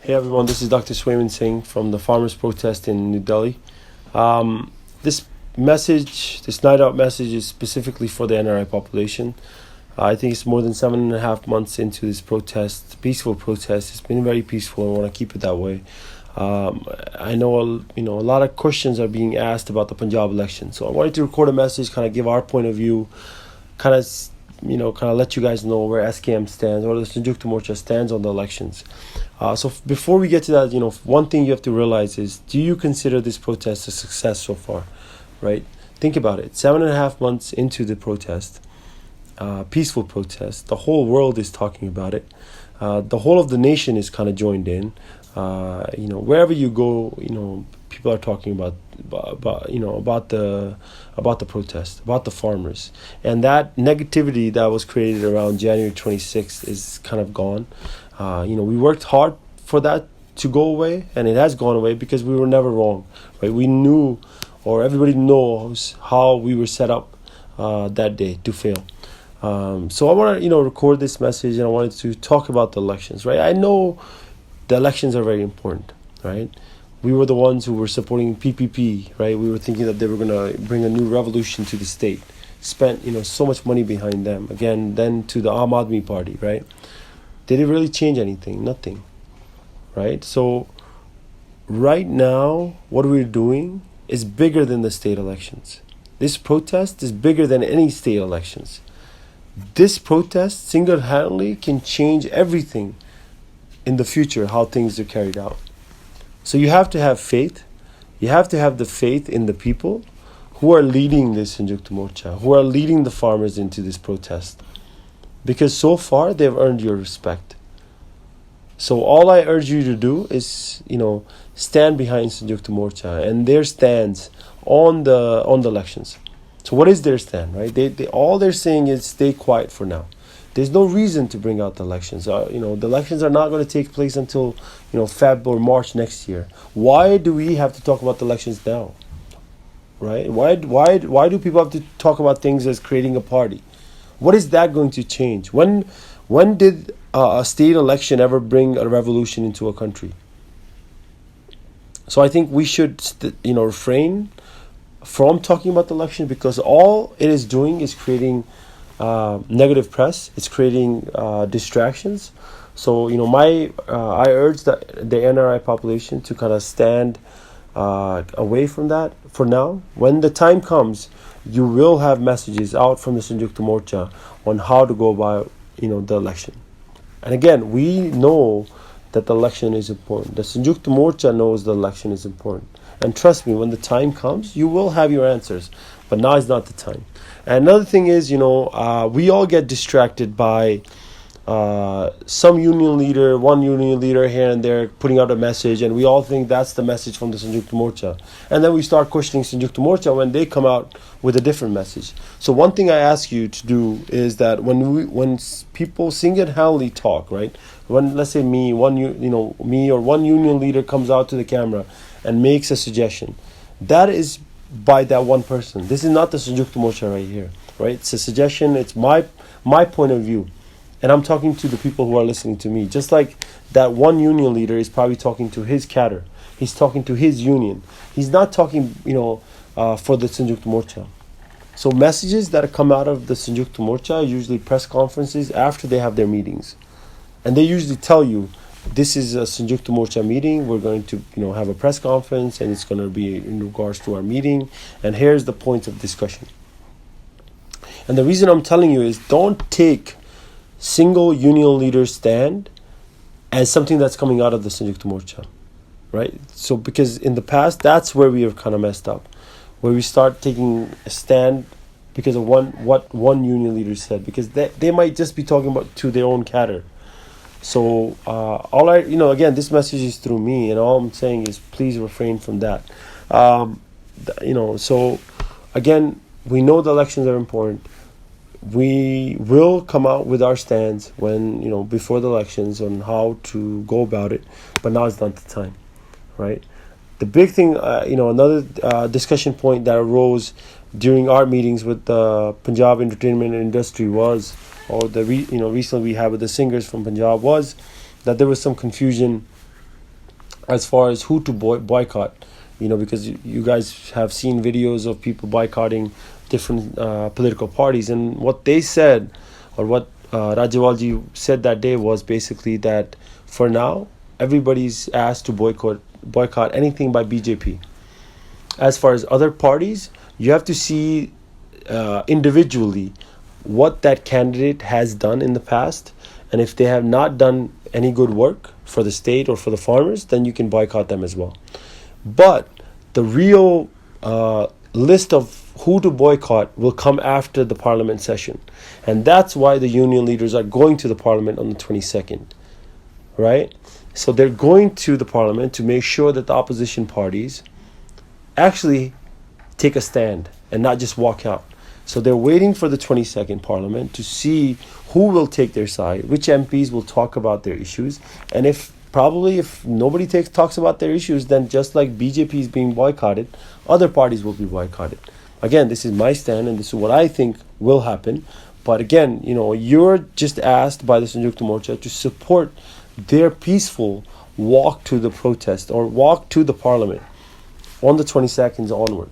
Hey everyone, this is Dr. Swayman Singh from the farmers' protest in New Delhi. This message, this night out message, is specifically for the NRI population. I think it's more than 7.5 months into this protest, peaceful protest. It's been very peaceful. I want to keep it that way. I know a lot of questions are being asked about the Punjab election, so I wanted to record a message, kind of give our point of view, kind of let you guys know where SKM stands, or the Sanjukta Morcha stands on the elections. So before we get to that, one thing you have to realize is, do you consider this protest a success so far, right? Think about it. 7.5 months into the protest, peaceful protest, the whole world is talking about it. The whole of the nation is kind of joined in. Wherever you go, people are talking about the protest, about the farmers, and that negativity that was created around January 26th is kind of gone. We worked hard for that to go away, and it has gone away because we were never wrong, right? We knew, or everybody knows, how we were set up that day to fail. So I want to record this message, and I wanted to talk about the elections, right? I know the elections are very important, right? We were the ones who were supporting PPP, right? We were thinking that they were going to bring a new revolution to the state. Spent, so much money behind them. Again, then to the Aam Aadmi Party, right? Did it really change anything? Nothing, right? So right now, what we're doing is bigger than the state elections. This protest is bigger than any state elections. This protest single-handedly can change everything in the future, how things are carried out. So you have to have faith. You have to have the faith in the people who are leading this Sanjukta Morcha, who are leading the farmers into this protest. Because so far, they've earned your respect. So all I urge you to do is, stand behind Sanjukta Morcha and their stands on the elections. So what is their stand, right? All they're saying is stay quiet for now. There's no reason to bring out the elections. The elections are not going to take place until, Feb or March next year. Why do we have to talk about the elections now, right? Why do people have to talk about things as creating a party? What is that going to change? When did a state election ever bring a revolution into a country? So I think we should, refrain from talking about the election, because all it is doing is creating negative press. It's creating distractions. So I urge the NRI population to kind of stand away from that for now. When the time comes, you will have messages out from the Sanjukta Morcha on how to go about the election. And again, we know that the election is important. The Sanjukta Morcha knows the election is important. And trust me, when the time comes, you will have your answers. But now is not the time. And another thing is, we all get distracted by one union leader here and there putting out a message, and we all think that's the message from the Sanjukta Morcha. And then we start questioning Sanjukta Morcha when they come out with a different message. So one thing I ask you to do is that when people single-handedly talk, right? When, let's say me or one union leader comes out to the camera and makes a suggestion, that is by that one person. This is not the Sanjukta Morcha right here, right? It's a suggestion. It's my point of view, and I'm talking to the people who are listening to me. Just like that one union leader is probably talking to his cadre. He's talking to his union. He's not talking, for the Sanjukta Morcha. So messages that come out of the Sanjukta Morcha are usually press conferences after they have their meetings, and they usually tell you, this is a Sanjukta Morcha meeting. We're going to, have a press conference, and it's going to be in regards to our meeting. And here's the point of discussion. And the reason I'm telling you is, don't take single union leader stand as something that's coming out of the Sanjukta Morcha, right? So because in the past, that's where we have kind of messed up, where we start taking a stand because of what one union leader said, because they might just be talking about to their own cadre. So again, this message is through me, and all I'm saying is please refrain from that. So again, we know the elections are important. We will come out with our stands when, before the elections on how to go about it, but now is not the time, right? The big thing, another discussion point that arose during our meetings with the Punjab entertainment industry was, or recently we had with the singers from Punjab, was that there was some confusion as far as who to boycott, because you guys have seen videos of people boycotting different political parties, and what they said, or what Rajawalji said that day, was basically that for now everybody's asked to boycott anything by BJP. As far as other parties, you have to see individually what that candidate has done in the past, and if they have not done any good work for the state or for the farmers, then you can boycott them as well. But the real list of who to boycott will come after the parliament session, and that's why the union leaders are going to the parliament on the 22nd, right? So they're going to the parliament to make sure that the opposition parties actually take a stand and not just walk out. So they're waiting for the 22nd parliament to see who will take their side, which MPs will talk about their issues, and if nobody talks about their issues, then just like BJP is being boycotted, other parties will be boycotted. Again, this is my stand, and this is what I think will happen. But again, you're just asked by the Sanjukta Morcha to support their peaceful walk to the protest or walk to the parliament on the 22nd onward.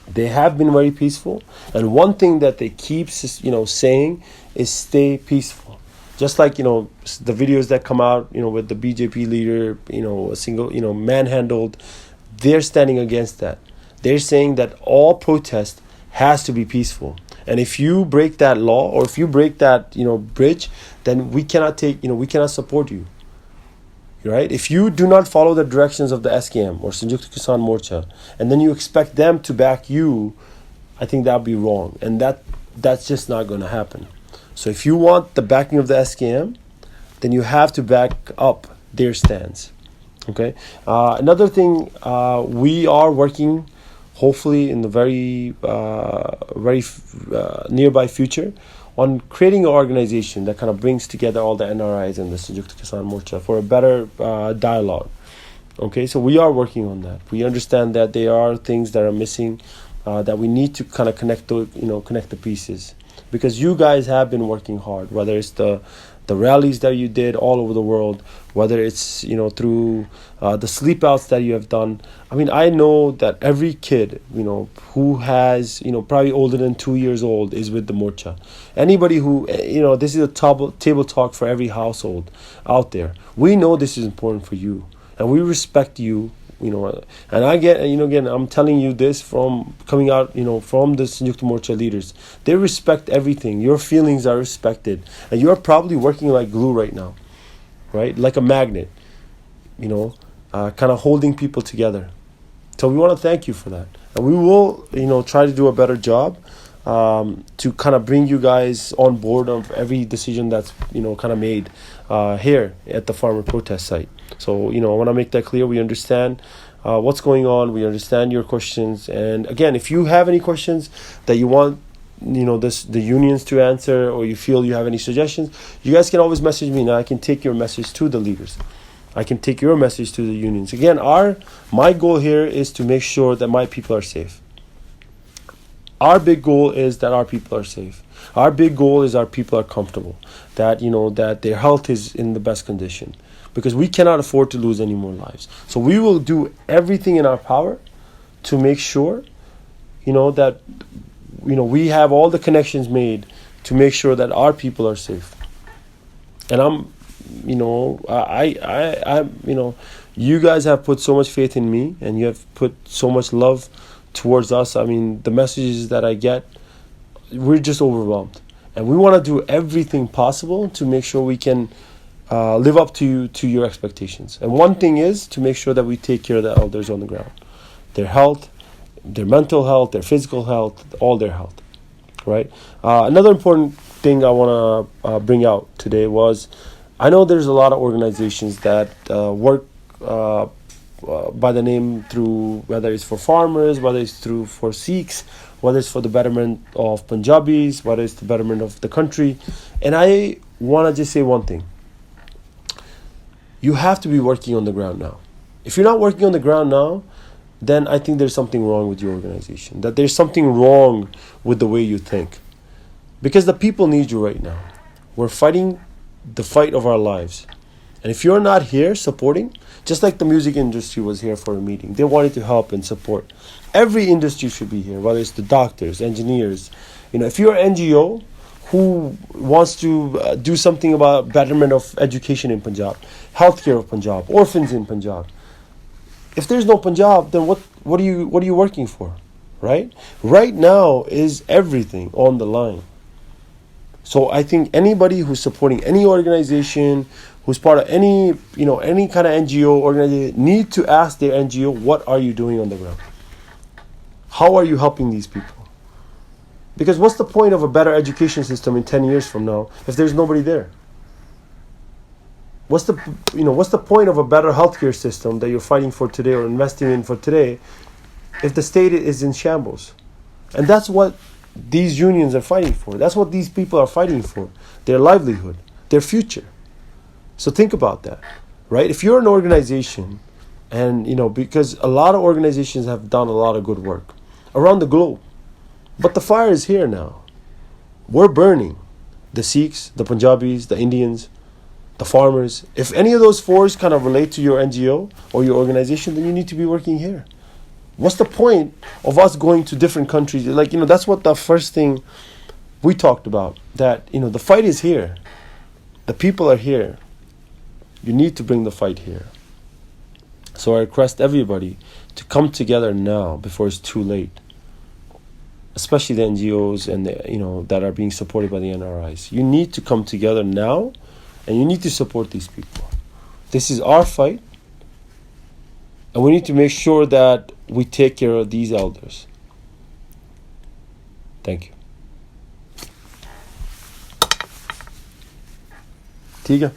They have been very peaceful, and one thing that they keep saying is stay peaceful. Just like the videos that come out with the BJP leader a single manhandled, they're standing against that. They're saying that all protest has to be peaceful, and if you break that law or if you break that bridge, then we cannot support you. Right? If you do not follow the directions of the SKM or Sanjukta Kisan Morcha, and then you expect them to back you, I think that would be wrong, and that's just not going to happen. So if you want the backing of the SKM, then you have to back up their stance. Okay. Another thing, we are working, hopefully in the very nearby future, on creating an organization that kind of brings together all the NRIs and the Sanjukta Kisan Morcha for a better dialogue. Okay, so we are working on that. We understand that there are things that are missing, that we need to kind of connect the pieces, because you guys have been working hard, whether it's the rallies that you did all over the world, whether it's through the sleep outs that you have done. I mean, I know that every kid who has probably older than 2 years old is with the Morcha. Anybody who this is a table talk for every household out there. We know this is important for you, and we respect you. And I get, again, I'm telling you this from coming out, from the Sanjukta Morcha leaders. They respect everything. Your feelings are respected, and you're probably working like glue right now, right? Like a magnet, kind of holding people together. So we want to thank you for that, and we will, try to do a better job to kind of bring you guys on board of every decision that's, kind of made here at the farmer protest site. So, I want to make that clear. We understand what's going on. We understand your questions. And again, if you have any questions that you want, the unions to answer, or you feel you have any suggestions, you guys can always message me. Now I can take your message to the leaders. I can take your message to the unions. Again, my goal here is to make sure that my people are safe. Our big goal is that our people are safe. Our big goal is our people are comfortable, that that their health is in the best condition, because we cannot afford to lose any more lives. So we will do everything in our power to make sure that we have all the connections made to make sure that our people are safe. And you guys have put so much faith in me, and you have put so much love towards us. I mean, the messages that I get, we're just overwhelmed, and we want to do everything possible to make sure we can live up to your expectations. And one thing is to make sure that we take care of the elders on the ground, their health, their mental health, their physical health, all their health, right? Another important thing I want to bring out today was, I know there's a lot of organizations that work by the name through, whether it's for farmers, whether it's for Sikhs, whether it's for the betterment of Punjabis, whether it's the betterment of the country. And I want to just say one thing. You have to be working on the ground now. If you're not working on the ground now, then I think there's something wrong with your organization, that there's something wrong with the way you think. Because the people need you right now. We're fighting the fight of our lives. And if you're not here supporting, just like the music industry was here for a meeting, they wanted to help and support. Every industry should be here, whether it's the doctors, engineers. If you're an NGO who wants to do something about betterment of education in Punjab, healthcare of Punjab, orphans in Punjab. If there's no Punjab, then what are you working for, right? Right now is everything on the line. So I think anybody who's supporting any organization, who's part of any kind of NGO organization, need to ask their NGO, what are you doing on the ground? How are you helping these people? Because what's the point of a better education system in 10 years from now if there's nobody there? What's the point of a better healthcare system that you're fighting for today or investing in for today if the state is in shambles? And that's what these unions are fighting for. That's what these people are fighting for. Their livelihood, their future. So think about that, right? If you're an organization, and because a lot of organizations have done a lot of good work around the globe, but the fire is here now. We're burning. The Sikhs, the Punjabis, the Indians, the farmers. If any of those fours kind of relate to your NGO or your organization, then you need to be working here. What's the point of us going to different countries? That's what the first thing we talked about. That, the fight is here. The people are here. You need to bring the fight here. So I request everybody to come together now before it's too late. Especially the NGOs and that are being supported by the NRIs. You need to come together now, and you need to support these people. This is our fight, and we need to make sure that we take care of these elders. Thank you. ठीक है